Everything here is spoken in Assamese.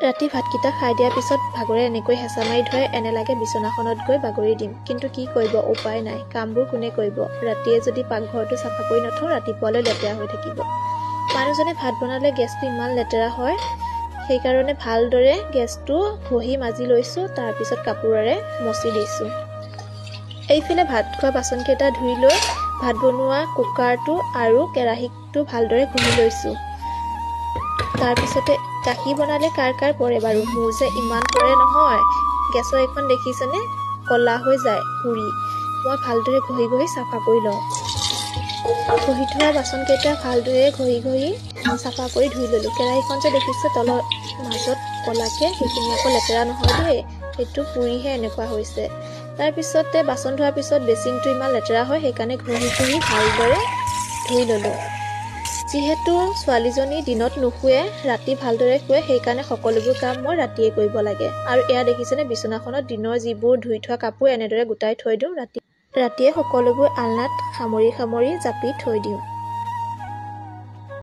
ৰাতি ভাতকেইটা খাই দিয়াৰ পিছত ভাগৰে এনেকৈ হেঁচা মাৰি ধৰে, এনে লাগে বিচনাখনত গৈ বাগৰি দিম। কিন্তু কি কৰিব, উপায় নাই। কামবোৰ কোনে কৰিব? ৰাতিয়ে যদি পাকঘৰটো চাফা কৰি নথওঁ, ৰাতিপুৱালৈ লেতেৰা হৈ থাকিব। মানুহজনে ভাত বনালে গেছটো ইমান লেতেৰা হয়, সেইকাৰণে ভালদৰে গেছটো ঘঁহি মাজি লৈছোঁ, তাৰপিছত কাপোৰেৰে মচি দিছোঁ। এইফালে ভাত খোৱা বাচনকেইটা ধুই লৈ ভাত বনোৱা কুকাৰটো আৰু কেৰাহীটো ভালদৰে ঘঁহি লৈছোঁ। তাৰপিছতে গাখীৰ বনালে কাৰ পৰে বাৰু? মোৰ যে ইমান পৰে নহয়। গেছৰ এইখন দেখিছেনে? ক'লা হৈ যায় পুৰি। মই ভালদৰে ঘঁহি চাফা কৰি লওঁ। ঘঁহি থোৱা বাচনকেইটা ভালদৰে ঘঁহি চাফা কৰি ধুই ল'লোঁ। কেৰাহীখন যে দেখিছে তলৰ মাজত ক'লাকে, সেইখিনি আকৌ লেতেৰা নহয় দেই, সেইটো পুৰিহে এনেকুৱা হৈছে। তাৰপিছতে বাচন ধোৱাৰ পিছত বেচিনটো ইমান লেতেৰা হয়, সেইকাৰণে ঘঁহি ভালদৰে ধুই ল'লোঁ। যিহেতু ছোৱালীজনী দিনত নুশুৱে, ৰাতি ভালদৰে শুৱে, সেইকাৰণে সকলোবোৰ কাম মই ৰাতিয়ে কৰিব লাগে। আৰু এয়া দেখিছেনে, বিচনাখনত দিনৰ যিবোৰ ধুই থোৱা কাপোৰ এনেদৰে গোটাই থৈ দিওঁ, ৰাতিয়ে সকলোবোৰ আলনাত সামৰি জাপি থৈ দিওঁ।